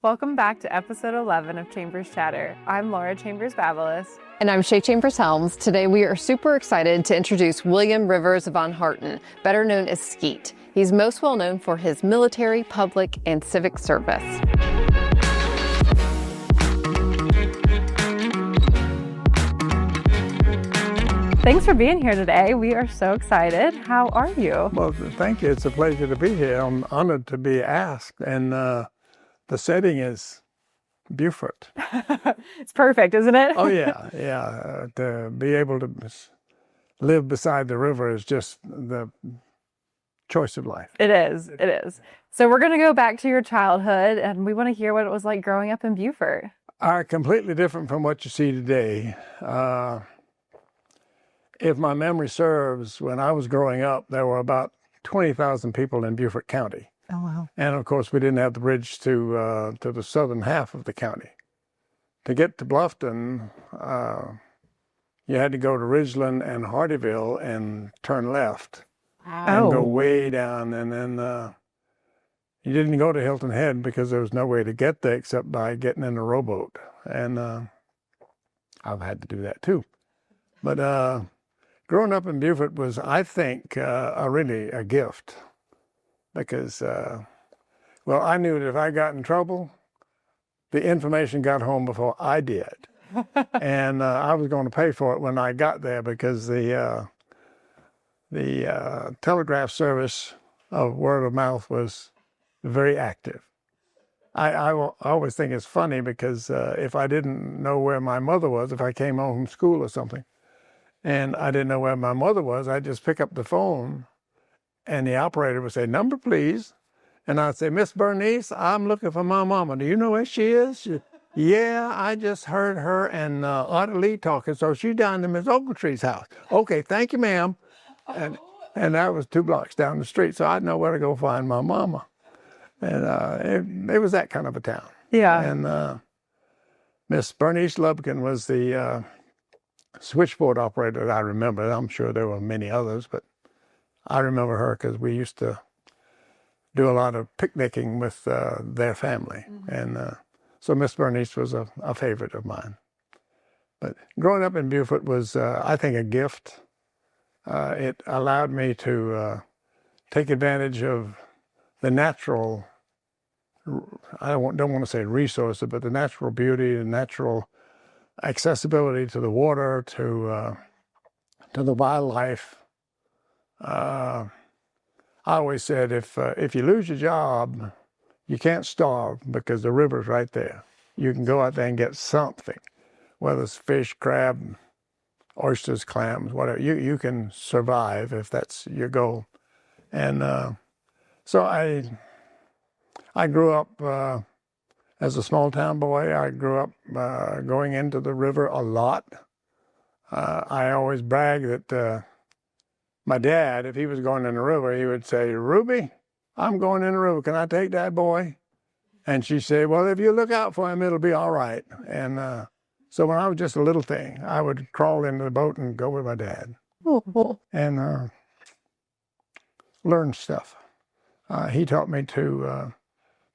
Welcome back to episode 11 of Chambers Chatter. I'm Laura Chambers-Bavelis. And I'm Shay Chambers-Helms. Today we are super excited to introduce William Rivers von Harten, better known as Skeet. He's most well known for his military, public, and civic service. Thanks for being here today. We are so excited. How are you? Well, thank you. It's a pleasure to be here. I'm honored to be asked. And the setting is Beaufort. It's perfect, isn't it? Oh, yeah. To be able to live beside the river is just the choice of life. It is. So we're going to go back to your childhood, and we want to hear what it was like growing up in Beaufort. Completely different from what you see today. If my memory serves, when I was growing up, there were about 20,000 people in Beaufort County. Oh, wow. And of course, we didn't have the bridge to the southern half of the county. To get to Bluffton, you had to go to Ridgeland and Hardyville and turn left and go way down. And then you didn't go to Hilton Head because there was no way to get there except by getting in a rowboat. And I've had to do that too. But growing up in Beaufort was, I think, really a gift. Because, I knew that if I got in trouble, the information got home before I did. And I was going to pay for it when I got there because the telegraph service of word of mouth was very active. I always think it's funny because if I didn't know where my mother was, if I came home from school or something, and I didn't know where my mother was, I'd just pick up the phone and the operator would say, "Number, please." And I'd say, "Miss Bernice, I'm looking for my mama. Do you know where she is?" "Yeah, I just heard her and Artie Lee talking, so she's down to Miss Ogletree's house." "Okay, thank you, ma'am." And that was 2 blocks down the street, so I'd know where to go find my mama. And it was that kind of a town. Yeah. And Miss Bernice Lubkin was the switchboard operator that I remember. I'm sure there were many others, but I remember her because we used to do a lot of picnicking with their family. Mm-hmm. And so Miss Bernice was a favorite of mine. But growing up in Beaufort was, I think, a gift. It allowed me to take advantage of the natural, I don't want to say resources, but the natural beauty, the natural accessibility to the water, to the wildlife. I always said, if you lose your job, you can't starve because the river's right there. You can go out there and get something, whether it's fish, crab, oysters, clams, whatever. You can survive if that's your goal. And so I grew up as a small town boy. I grew up going into the river a lot. I always brag that my dad, if he was going in the river, he would say, "Ruby, I'm going in the river. Can I take that boy?" And she'd say, "Well, if you look out for him, it'll be all right." And so when I was just a little thing, I would crawl into the boat and go with my dad and learn stuff. He taught me to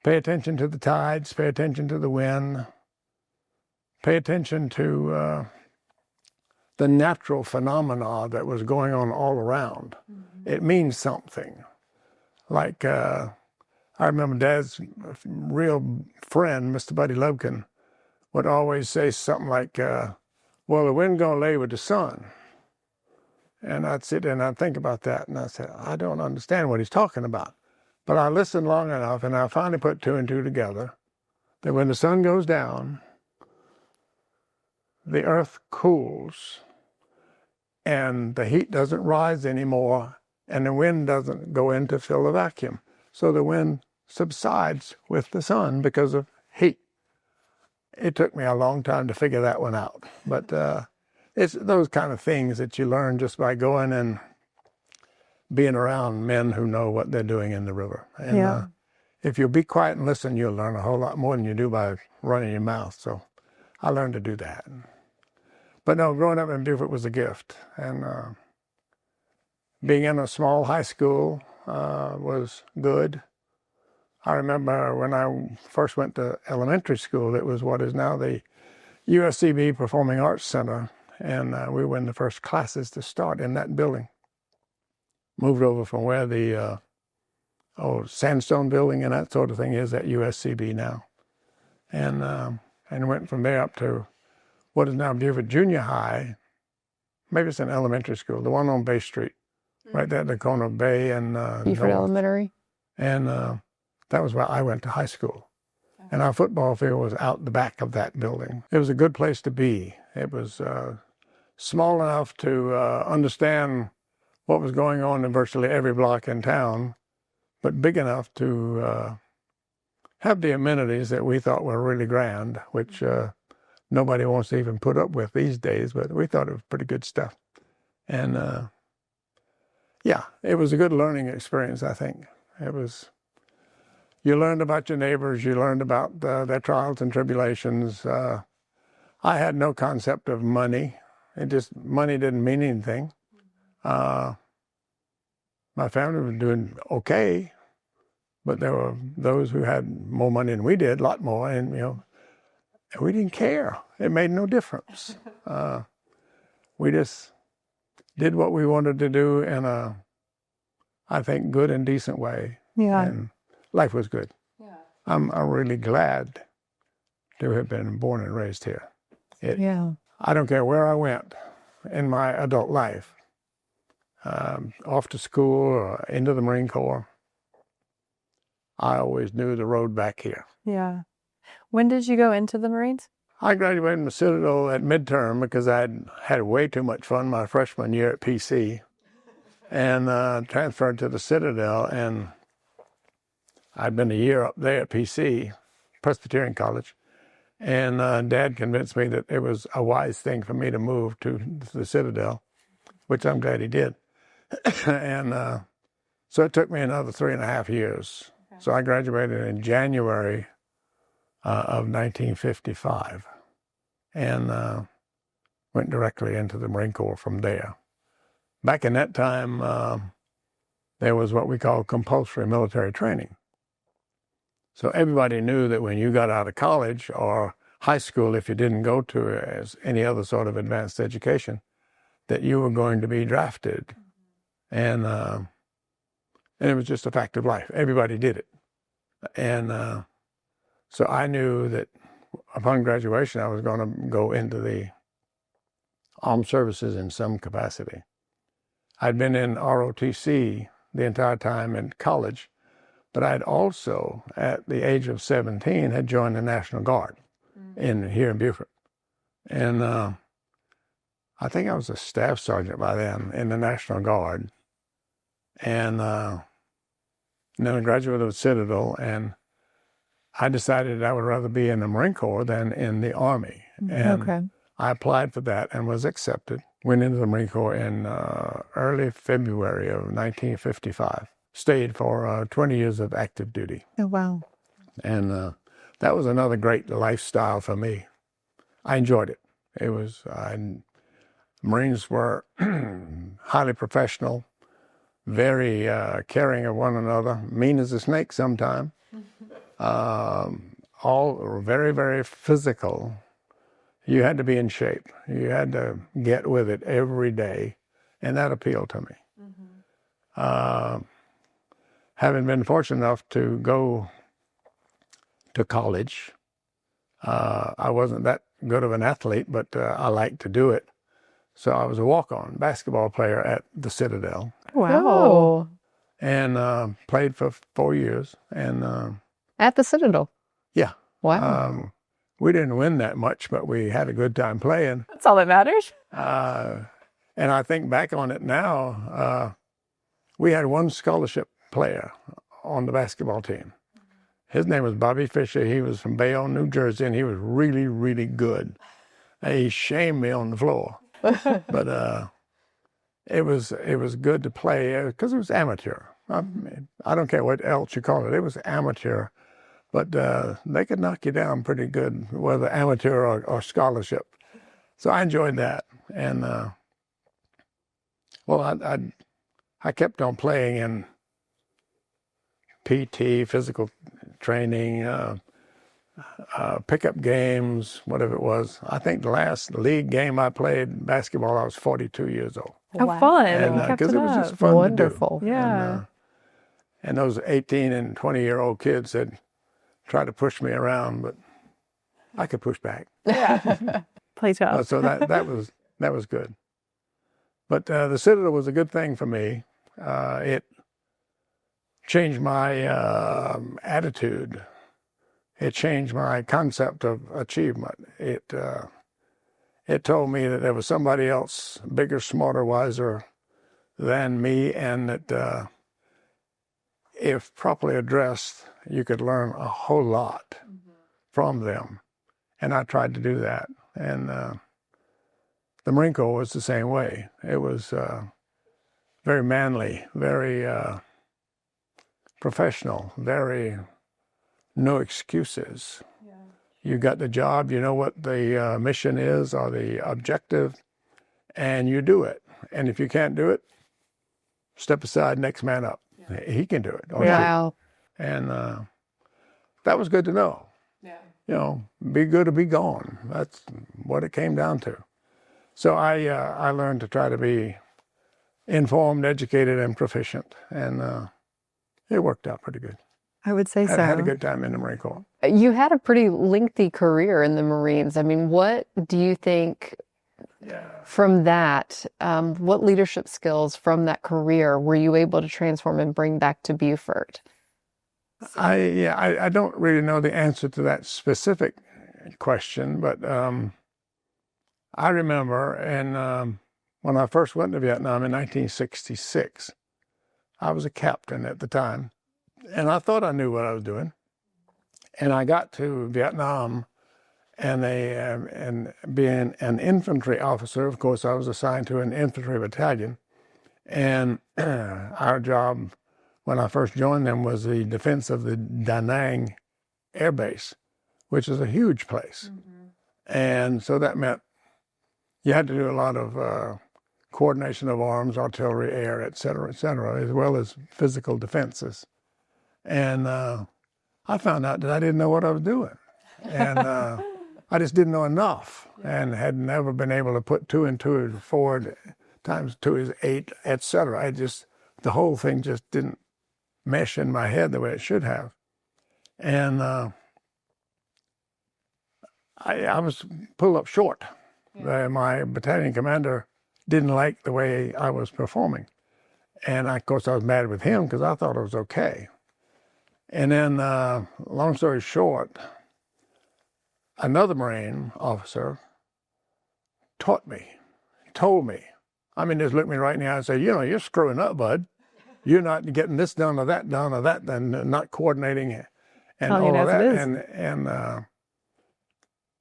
pay attention to the tides, pay attention to the wind, pay attention to the natural phenomena that was going on all around. Mm-hmm. It means something. Like, I remember Dad's real friend, Mr. Buddy Lubkin, would always say something like, "Well, the wind gonna lay with the sun." And I'd sit there and I'd think about that, and I said, I don't understand what he's talking about. But I listened long enough, and I finally put 2 and 2 together, that when the sun goes down, the earth cools, and the heat doesn't rise anymore, and the wind doesn't go in to fill the vacuum. So the wind subsides with the sun because of heat. It took me a long time to figure that one out. But it's those kind of things that you learn just by going and being around men who know what they're doing in the river. And if you'll be quiet and listen, you'll learn a whole lot more than you do by running your mouth. So I learned to do that. But no, growing up in Beaufort was a gift. And being in a small high school was good. I remember when I first went to elementary school, it was what is now the USCB Performing Arts Center, and we were in the first classes to start in that building. Moved over from where the old sandstone building and that sort of thing is at USCB now, and went from there up to what is now Beaufort Junior High. Maybe it's an elementary school, the one on Bay Street, right there at the corner of Bay and Beaufort North. Elementary. And that was where I went to high school. And our football field was out the back of that building. It was a good place to be. It was small enough to understand what was going on in virtually every block in town, but big enough to have the amenities that we thought were really grand, which nobody wants to even put up with these days, but we thought it was pretty good stuff. And yeah, it was a good learning experience, I think. It was, you learned about your neighbors, you learned about their trials and tribulations. I had no concept of money. Money didn't mean anything. My family was doing okay, but there were those who had more money than we did, a lot more, and we didn't care. It made no difference. We just did what we wanted to do in a, I think, good and decent way. Yeah. And life was good. Yeah. I'm really glad to have been born and raised here. Yeah. I don't care where I went in my adult life, off to school or into the Marine Corps, I always knew the road back here. Yeah. When did you go into the Marines? I graduated from the Citadel at midterm because I'd had way too much fun my freshman year at PC, and transferred to the Citadel, and I'd been a year up there at PC, Presbyterian College, and Dad convinced me that it was a wise thing for me to move to the Citadel, which I'm glad he did. And so it took me another 3.5 years. Okay. So I graduated in January of 1955, and went directly into the Marine Corps from there. Back in that time, there was what we call compulsory military training. So everybody knew that when you got out of college or high school, if you didn't go to as any other sort of advanced education, that you were going to be drafted. And it was just a fact of life. Everybody did it. And so I knew that upon graduation, I was going to go into the armed services in some capacity. I'd been in ROTC the entire time in college, but I'd also, at the age of 17, had joined the National Guard here in Beaufort. And I think I was a staff sergeant by then in the National Guard. And then I graduated with Citadel, and I decided I would rather be in the Marine Corps than in the Army. And I applied for that and was accepted. Went into the Marine Corps in early February of 1955. Stayed for 20 years of active duty. Oh, wow. And that was another great lifestyle for me. I enjoyed it. It was, Marines were highly professional, very caring of one another, mean as a snake sometimes. All very, very physical. You had to be in shape. You had to get with it every day, and that appealed to me. Having been fortunate enough to go to college, I wasn't that good of an athlete, but I liked to do it. So I was a walk-on basketball player at the Citadel. Wow. And played for 4 years. And at the Citadel? Yeah. Wow. We didn't win that much, but we had a good time playing. That's all that matters. And I think back on it now, we had one scholarship player on the basketball team. His name was Bobby Fisher. He was from Bayonne, New Jersey, and he was really, really good. He shamed me on the floor. But it was good to play because it was amateur. I don't care what else you call it. It was amateur. But they could knock you down pretty good, whether amateur or scholarship. So I enjoyed that. And, well, I kept on playing, and PT, physical training, pickup games, whatever it was. I think the last league game I played basketball, I was 42 years old. How fun. And You kept because it it was up. just fun Wonderful. to do. Yeah. And those 18 and 20-year-old kids had tried to push me around, but I could push back. Play tough. So that was good. But the Citadel was a good thing for me. It changed my attitude. It changed my concept of achievement. It told me that there was somebody else bigger, smarter, wiser than me, and that if properly addressed, you could learn a whole lot from them. And I tried to do that. And the Marine Corps was the same way. It was very manly, very professional, very no excuses. You got the job, you know what the mission is or the objective, and you do it. And if you can't do it, step aside, next man up. He can do it. Or she. Wow. And that was good to know. You know, be good or be gone. That's what it came down to. So I learned to try to be informed, educated, and proficient. And it worked out pretty good. I would say so. I had a good time in the Marine Corps. You had a pretty lengthy career in the Marines. I mean, what do you think from that, what leadership skills from that career were you able to transform and bring back to Beaufort? I don't really know the answer to that specific question, but I remember, and when I first went to Vietnam in 1966, I was a captain at the time, and I thought I knew what I was doing. And I got to Vietnam, and being an infantry officer, of course, I was assigned to an infantry battalion, and our job when I first joined them was the defense of the Da Nang Air Base, which is a huge place. And so that meant you had to do a lot of coordination of arms, artillery, air, et cetera, as well as physical defenses. And I found out that I didn't know what I was doing. And I just didn't know enough, and had never been able to put 2 and 2 forward times 2 is 8, et cetera. The whole thing just didn't mesh in my head the way it should have. And I was pulled up short. My battalion commander didn't like the way I was performing. And of course I was mad with him because I thought it was okay. And then, long story short, another Marine officer told me, I mean, just looked me right in the eye and said, you know, you're screwing up, bud. You're not getting this done or that, and not coordinating and all of that.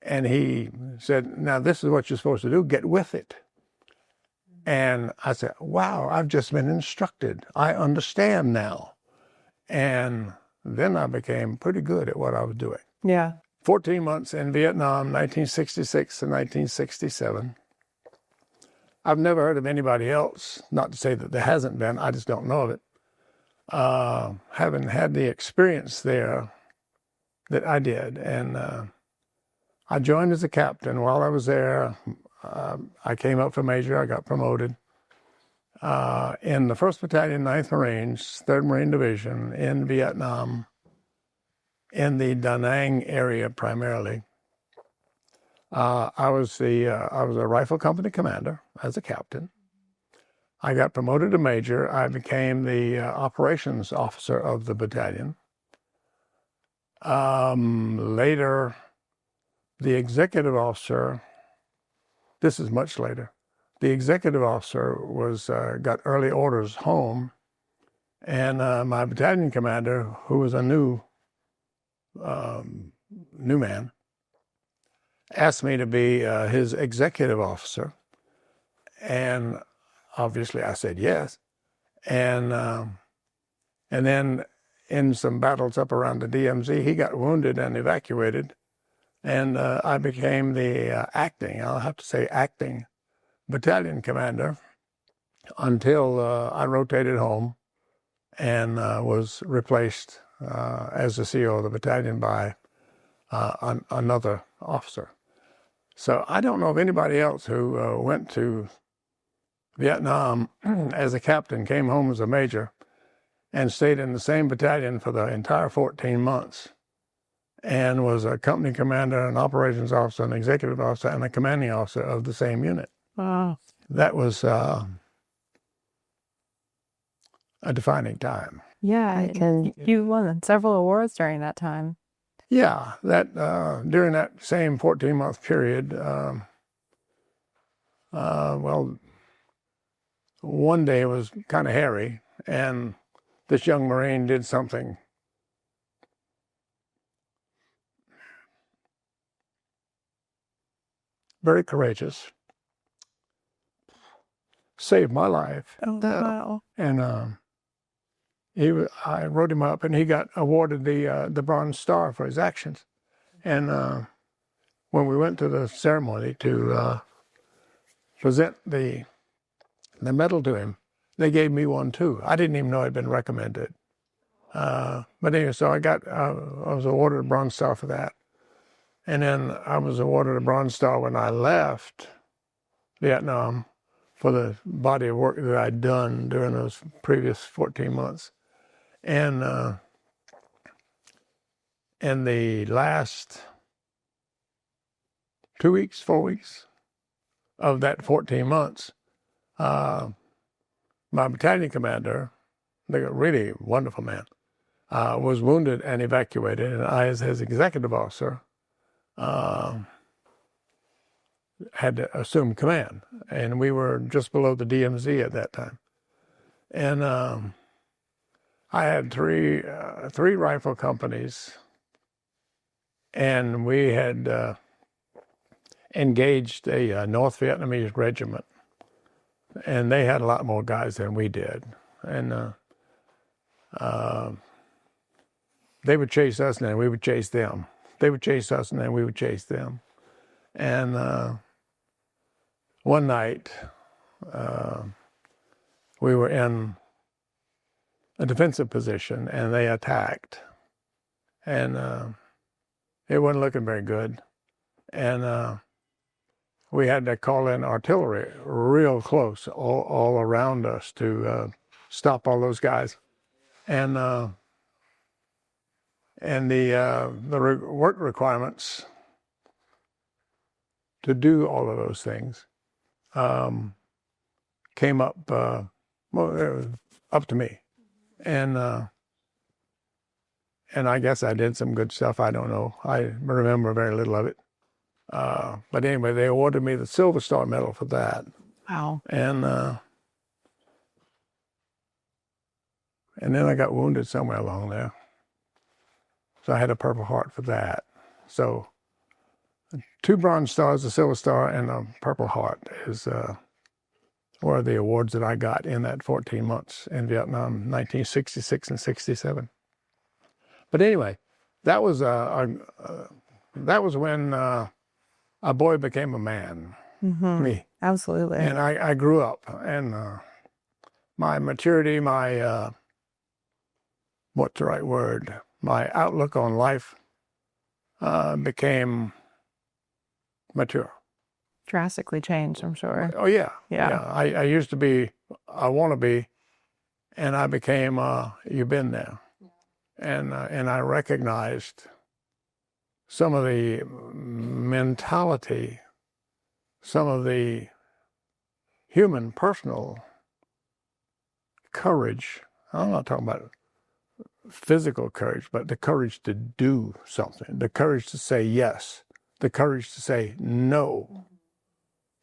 And he said, now this is what you're supposed to do, get with it. And I said, wow, I've just been instructed. I understand now. And then I became pretty good at what I was doing. Yeah. 14 months in Vietnam, 1966 to 1967. I've never heard of anybody else, not to say that there hasn't been, I just don't know of it, having had the experience there that I did. And I joined as a captain. While I was there, I came up for major, I got promoted. In the 1st Battalion, 9th Marines, 3rd Marine Division in Vietnam, in the Da Nang area primarily. I was a rifle company commander as a captain. I got promoted to major. I became the operations officer of the battalion. Later, the executive officer, this is much later, the executive officer got early orders home, and my battalion commander, who was a new man, asked me to be his executive officer, and obviously I said yes. And then in some battles up around the DMZ, he got wounded and evacuated, and I became the acting battalion commander until I rotated home and was replaced as the CO of the battalion by another officer. So I don't know of anybody else who went to Vietnam as a captain, came home as a major, and stayed in the same battalion for the entire 14 months, and was a company commander, an operations officer, an executive officer, and a commanding officer of the same unit. Wow. That was a defining time. Yeah, I can- you won several awards during that time. Yeah, that during that same 14-month period, well, one day was kind of hairy, and this young Marine did something very courageous, saved my life, Oh, wow. and I wrote him up, and he got awarded the Bronze Star for his actions. And when we went to the ceremony to present the medal to him, they gave me one too. I didn't even know I'd been recommended. But anyway, so I was awarded a Bronze Star for that. And then I was awarded a Bronze Star when I left Vietnam for the body of work that I'd done during those previous 14 months. And in the last 2 weeks, 4 weeks of that 14 months, my battalion commander, a really wonderful man, was wounded and evacuated, and I, as his executive officer, had to assume command, and we were just below the DMZ at that time. And I had three rifle companies, and we had engaged a North Vietnamese regiment, and they had a lot more guys than we did. And they would chase us, and then we would chase them. They would chase us, and then we would chase them. And one night, we were in a defensive position, and they attacked. And it wasn't looking very good. And we had to call in artillery real close, all around us to stop all those guys. And the work requirements to do all of those things came up, well, it was up to me. And I guess I did some good stuff. I don't know. I remember very little of it. But anyway, they awarded me the Silver Star Medal for that. Wow. And then I got wounded somewhere along there. So I had a Purple Heart for that. So 2 Bronze Stars, a Silver Star, and a Purple Heart were the awards that I got in that 14 months in Vietnam, 1966 and 67. But anyway, that was when a boy became a man. Mm-hmm. Me. Absolutely. And I grew up, and my maturity, my what's the right word? My outlook on life became mature. Drastically changed, I'm sure. Oh yeah, Yeah. I used to be, I want to be, and I became, you've been there, and I recognized some of the mentality, some of the human, personal courage. I'm not talking about physical courage, but the courage to do something, the courage to say yes, the courage to say no,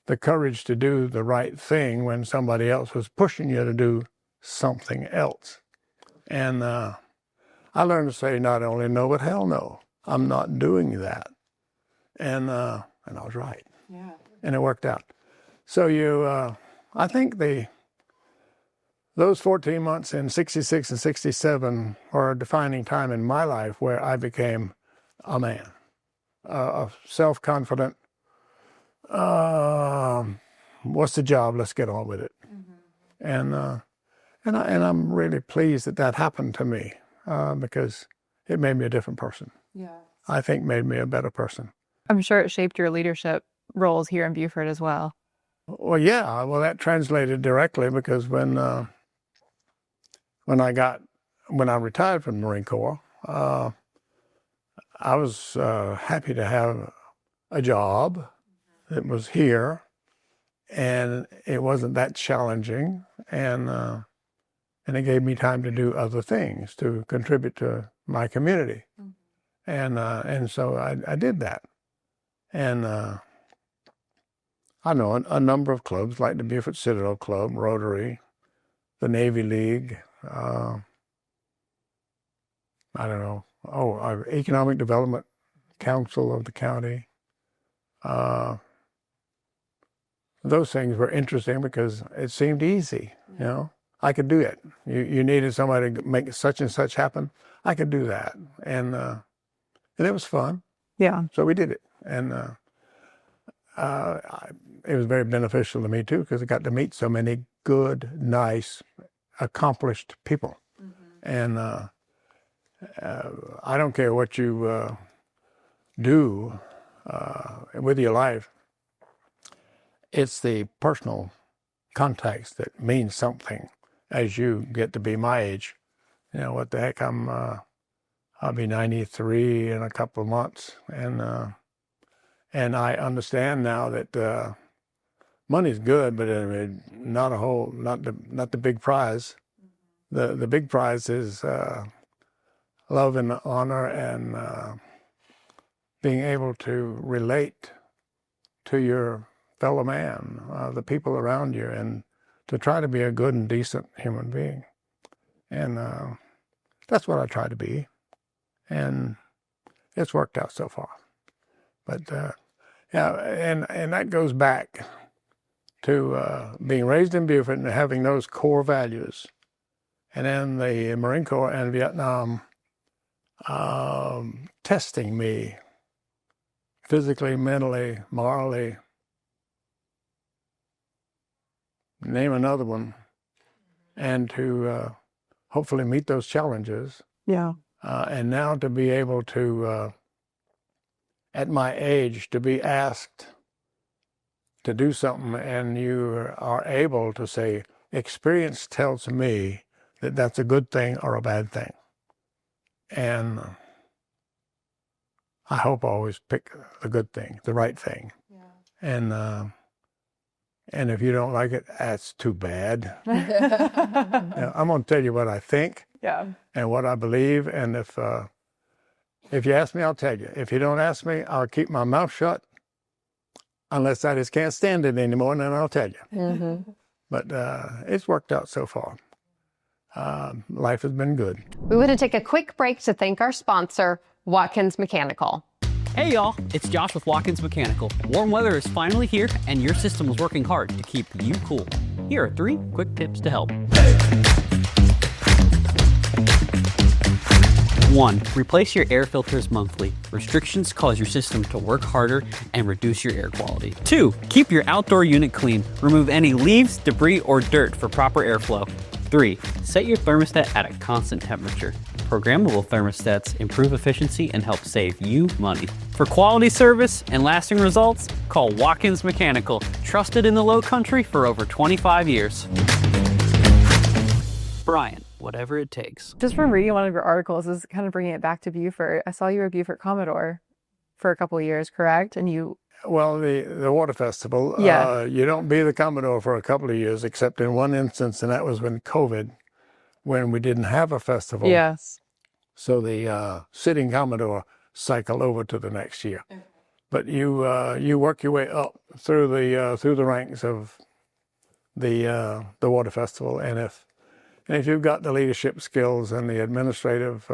the courage to do the right thing when somebody else was pushing you to do something else. And I learned to say not only no, but hell no, I'm not doing that. And I was right. Yeah. And it worked out. So I think those 14 months in 66 and 67 are a defining time in my life where I became a man, self-confident. What's the job? Let's get on with it. Mm-hmm. And I'm really pleased that that happened to me because it made me a different person. Yeah. I think made me a better person. I'm sure it shaped your leadership roles here in Beaufort as well. Well, yeah, well, that translated directly because when I retired from the Marine Corps, I was happy to have a job that was here, and it wasn't that challenging, and it gave me time to do other things to contribute to my community, and so I did that, and I know a number of clubs like the Beaufort Citadel Club, Rotary, the Navy League. I don't know. Our Economic Development Council of the county. Those things were interesting because it seemed easy. You know, I could do it. You needed somebody to make such and such happen. I could do that, and it was fun. Yeah. So we did it, and it was very beneficial to me too because I got to meet so many good, nice, accomplished people, and I don't care what you do with your life. It's the personal contacts that mean something as you get to be my age. You know, what the heck, I'll be 93 in a couple of months, and I understand now that money's good, but not the big prize. The big prize is love and honor and being able to relate to your fellow man, the people around you, and to try to be a good and decent human being. And that's what I try to be. And it's worked out so far. But yeah, and that goes back to being raised in Beaufort and having those core values. And then the Marine Corps and Vietnam testing me physically, mentally, morally. Name another one. And to hopefully meet those challenges. Yeah. And now to be able to, at my age, to be asked to do something and you are able to say, experience tells me that that's a good thing or a bad thing. And I hope I always pick the good thing, the right thing. Yeah. And if you don't like it, that's too bad. Yeah, I'm going to tell you what I think. Yeah. And what I believe. And if you ask me, I'll tell you. If you don't ask me, I'll keep my mouth shut. Unless I just can't stand it anymore, and then I'll tell you. But it's worked out so far. Life has been good. We want to take a quick break to thank our sponsor, Watkins Mechanical. Hey y'all, it's Josh with Watkins Mechanical. Warm weather is finally here and your system is working hard to keep you cool. Here are 3 quick tips to help. 1. Replace your air filters monthly. Restrictions cause your system to work harder and reduce your air quality. 2. Keep your outdoor unit clean. Remove any leaves, debris, or dirt for proper airflow. 3. Set your thermostat at a constant temperature. Programmable thermostats improve efficiency and help save you money. For quality service and lasting results, call Watkins Mechanical, trusted in the Lowcountry for over 25 years. Brian, whatever it takes. Just from reading one of your articles, is kind of bringing it back to Beaufort. I saw you were a Beaufort Commodore for a couple of years, correct? And you... Well, the Water Festival, Yeah. You don't be the Commodore for a couple of years, except in one instance, and that was when COVID, when we didn't have a festival. Yes. So the sitting Commodore cycled over to the next year. Okay. But you work your way up through the ranks of the Water Festival, and if you've got the leadership skills and the administrative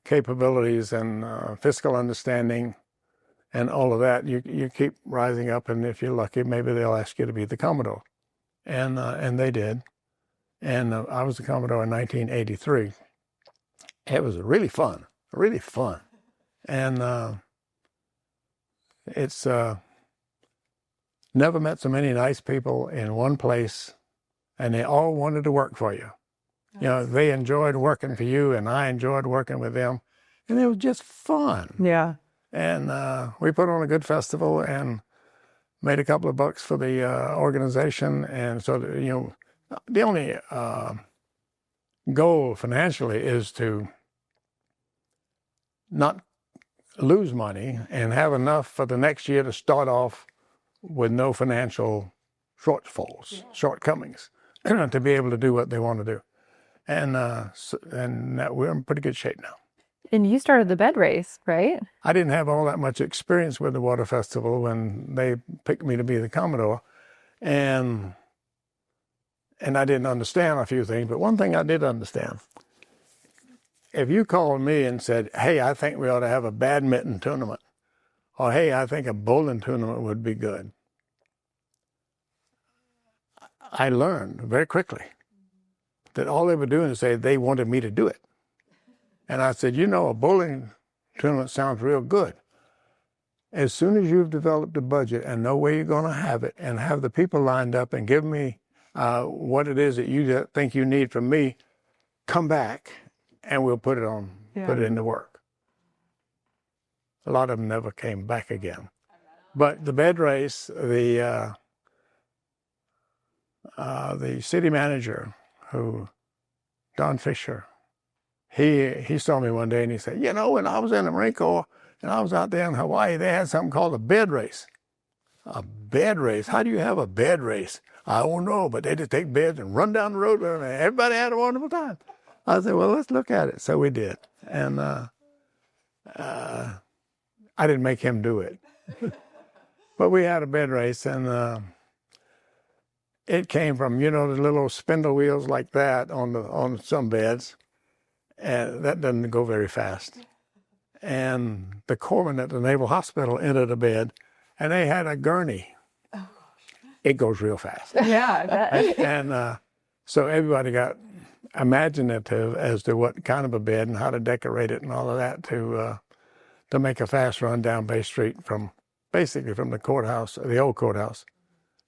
capabilities and fiscal understanding and all of that, you keep rising up, and if you're lucky, maybe they'll ask you to be the Commodore. And they did. And I was the Commodore in 1983. It was really fun. And it's never met so many nice people in one place and they all wanted to work for you. You know, they enjoyed working for you, and I enjoyed working with them, and it was just fun. Yeah. And we put on a good festival and made a couple of bucks for the organization. And so, you know, the only goal financially is to not lose money and have enough for the next year to start off with no financial shortcomings, to be able to do what they want to do. And we're in pretty good shape now. And you started the bed race, right? I didn't have all that much experience with the water festival when they picked me to be the Commodore, and I didn't understand a few things, but one thing I did understand. If you called me and said, hey, I think we ought to have a badminton tournament, or hey, I think a bowling tournament would be good, I learned very quickly that all they were doing is say they wanted me to do it. And I said, you know, a bowling tournament sounds real good. As soon as you've developed a budget and know where you're going to have it and have the people lined up and give me what it is that you think you need from me, come back and we'll put it on, put it into work. A lot of them never came back again. But the bed race, the city manager, Don Fisher, he saw me one day and he said, you know, when I was in the Marine Corps and I was out there in Hawaii, they had something called a bed race. A bed race? How do you have a bed race? I don't know, but they just take beds and run down the road and everybody had a wonderful time. I said, well, let's look at it. So we did. And I didn't make him do it. But we had a bed race, and it came from, you know, the little spindle wheels like that on some beds. And that doesn't go very fast. And the corpsman at the Naval Hospital entered a bed, and they had a gurney. Oh, gosh. It goes real fast. Yeah, I bet. And so everybody got imaginative as to what kind of a bed and how to decorate it and all of that to make a fast run down Bay Street basically from the courthouse, the old courthouse,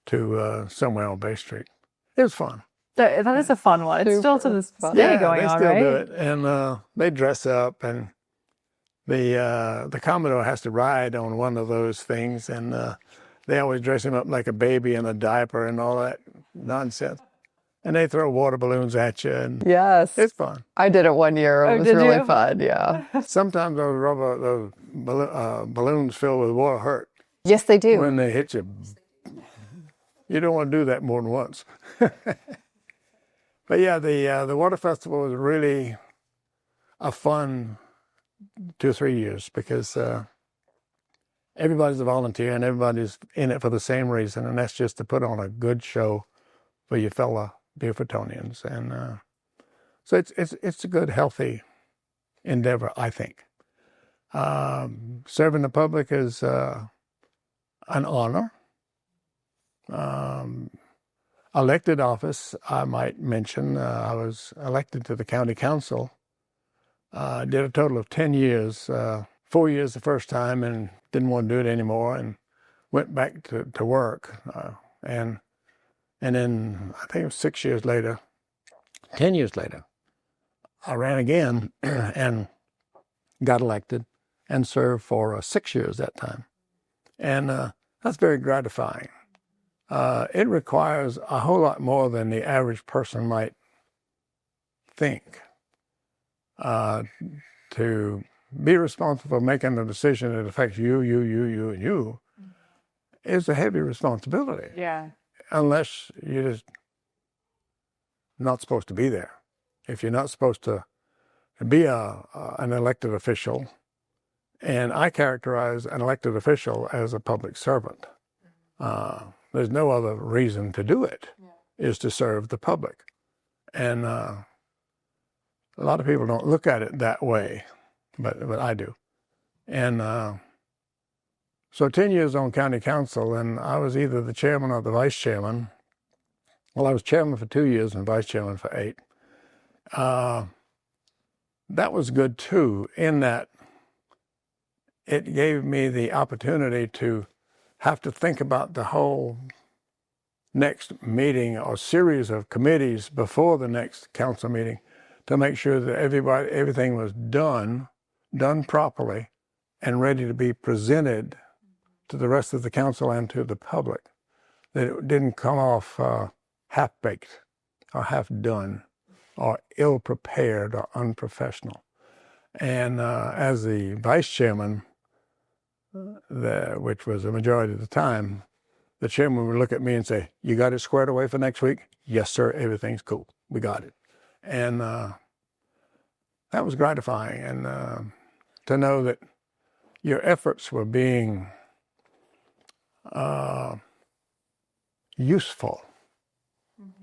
to somewhere on Bay Street. It was fun. That is a fun one. It's still to this day going on, right? They still do it, and they dress up, and the Commodore has to ride on one of those things, and they always dress him up like a baby in a diaper and all that nonsense. And they throw water balloons at you, and Yes. it's fun. I did it one year. It Oh, was did really you? fun. Yeah. Sometimes those balloons filled with water hurt Yes, they do. when they hit you. You don't want to do that more than once. But yeah, the water festival was really a fun 2 or 3 years because everybody's a volunteer and everybody's in it for the same reason, and that's just to put on a good show for your fellow Beaufortonians. And so it's a good, healthy endeavor, I think. Serving the public is an honor. Elected office, I might mention, I was elected to the county council. Did a total of 10 years, 4 years the first time, and didn't want to do it anymore, and went back to work. And then I think it was 6 years later, 10 years later, I ran again and got elected and served for 6 years that time. And that's very gratifying. It requires a whole lot more than the average person might think. To be responsible for making a decision that affects you, and you is a heavy responsibility. Yeah. Unless you're just not supposed to be there. If you're not supposed to be an elected official, and I characterize an elected official as a public servant. There's no other reason to do it, is to serve the public. And a lot of people don't look at it that way, but I do. And so 10 years on county council, and I was either the chairman or the vice chairman. Well, I was chairman for 2 years and vice chairman for 8. That was good too, in that it gave me the opportunity to have to think about the whole next meeting or series of committees before the next council meeting to make sure that everything was done properly and ready to be presented to the rest of the council and to the public. That it didn't come off half-baked or half-done or ill-prepared or unprofessional. And as the vice chairman, which was a majority of the time, the chairman would look at me and say, "You got it squared away for next week?" "Yes, sir, everything's cool. We got it." And that was gratifying. And to know that your efforts were being useful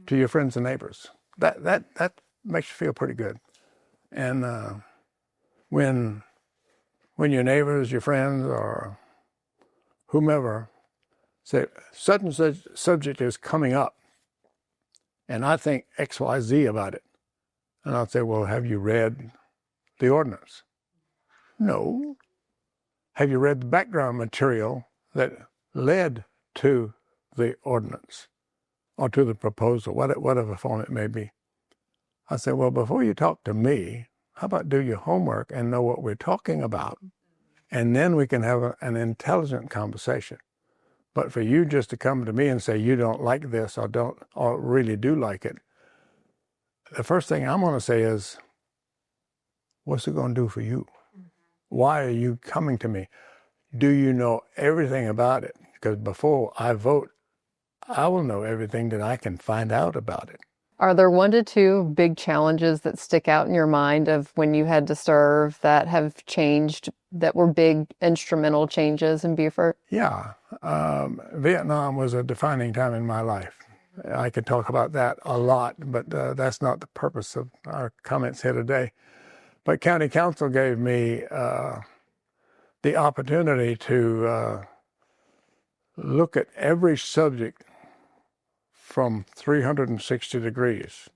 to your friends and neighbors, that makes you feel pretty good. And when your neighbors, your friends, or whomever say such and such subject is coming up, and I think X, Y, Z about it, and I'll say, "Well, have you read the ordinance?" "No." "Have you read the background material that led to the ordinance or to the proposal, whatever form it may be?" I say, "Well, before you talk to me, how about do your homework and know what we're talking about? And then we can have an intelligent conversation. But for you just to come to me and say you don't like this or really do like it, the first thing I'm going to say is, what's it going to do for you? Why are you coming to me? Do you know everything about it? Because before I vote, I will know everything that I can find out about it." Are there 1 to 2 big challenges that stick out in your mind of when you had to serve that have changed, that were big instrumental changes in Beaufort? Yeah. Vietnam was a defining time in my life. I could talk about that a lot, but that's not the purpose of our comments here today. But County Council gave me the opportunity to look at every subject from 360 degrees.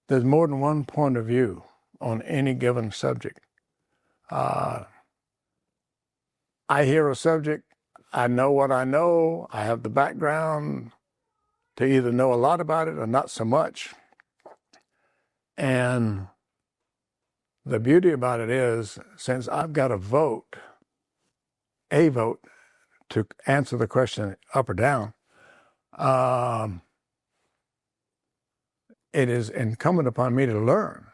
There's more than one point of view on any given subject. I hear a subject, I know what I know, I have the background to either know a lot about it or not so much. And the beauty about it is, since I've got a vote to answer the question up or down, it is incumbent upon me to learn.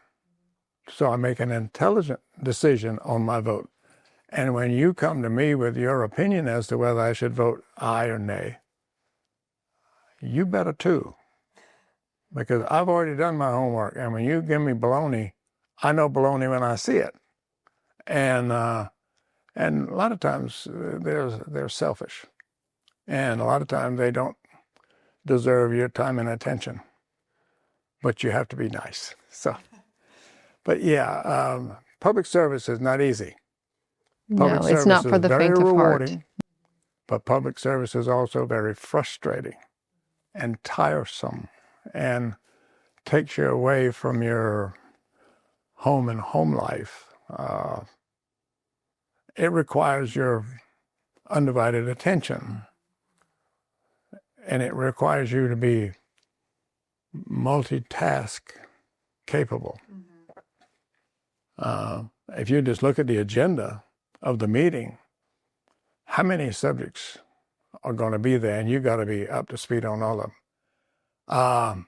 So I make an intelligent decision on my vote. And when you come to me with your opinion as to whether I should vote aye or nay, you better too. Because I've already done my homework. And when you give me baloney, I know baloney when I see it. And a lot of times they're selfish. And a lot of times they don't deserve your time and attention. But you have to be nice. So, but yeah, public service is not easy. Public No, it's not for the faint of heart. But public service is also very frustrating and tiresome and takes you away from your home and home life. It requires your undivided attention, and it requires you to be multitask capable. If you just look at the agenda of the meeting, how many subjects are going to be there, and you got to be up to speed on all of them.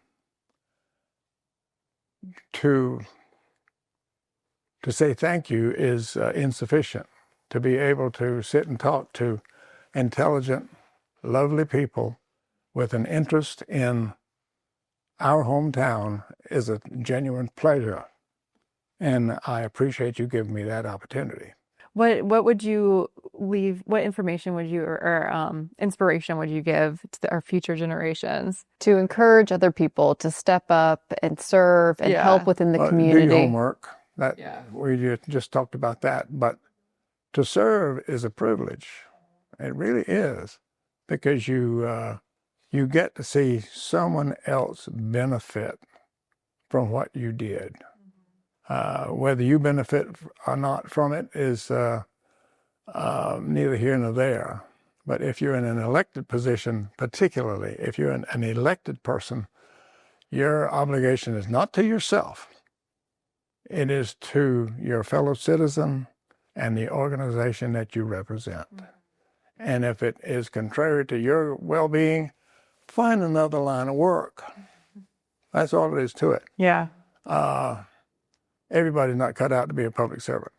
To say thank you is insufficient. To be able to sit and talk to intelligent, lovely people with an interest in our hometown is a genuine pleasure, and I appreciate you giving me that opportunity. What would you leave? What information would you or inspiration would you give to our future generations? To encourage other people to step up and serve and help within the community. Do your homework. We just talked about that, but to serve is a privilege. It really is, because you get to see someone else benefit from what you did. Whether you benefit or not from it is neither here nor there. But if you're in an elected position, particularly if you're an elected person, your obligation is not to yourself. It is to your fellow citizen and the organization that you represent. And if it is contrary to your well-being, find another line of work. That's all it is to it. Yeah. Everybody's not cut out to be a public servant.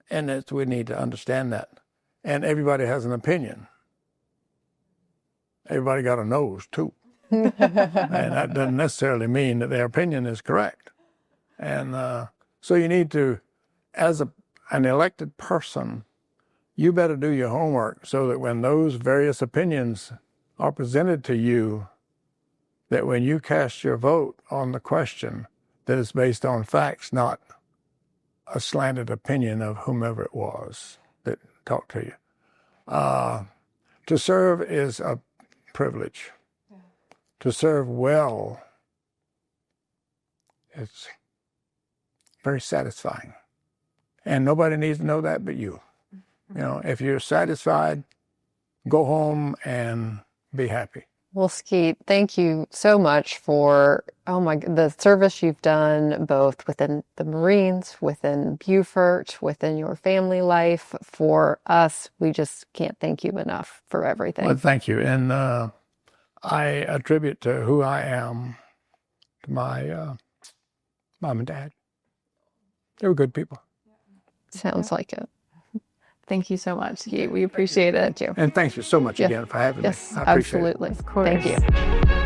And we need to understand that. And everybody has an opinion. Everybody got a nose, too. And that doesn't necessarily mean that their opinion is correct. And so you need to, as an elected person, you better do your homework so that when those various opinions are presented to you, that when you cast your vote on the question, that it's based on facts, not a slanted opinion of whomever it was that talked to you. To serve is a privilege. Yeah. To serve well, it's very satisfying. And nobody needs to know that but you. You know, if you're satisfied, go home and be happy. Well, Skeet, thank you so much for the service you've done both within the Marines, within Beaufort, within your family life. For us, we just can't thank you enough for everything. Well, thank you. And I attribute to who I am to my mom and dad. They were good people. Sounds like it. Thank you so much, Skeet. We appreciate it. Thank you. And thank you so much again for having me. Yes, I appreciate absolutely. it. Of course. Thank you.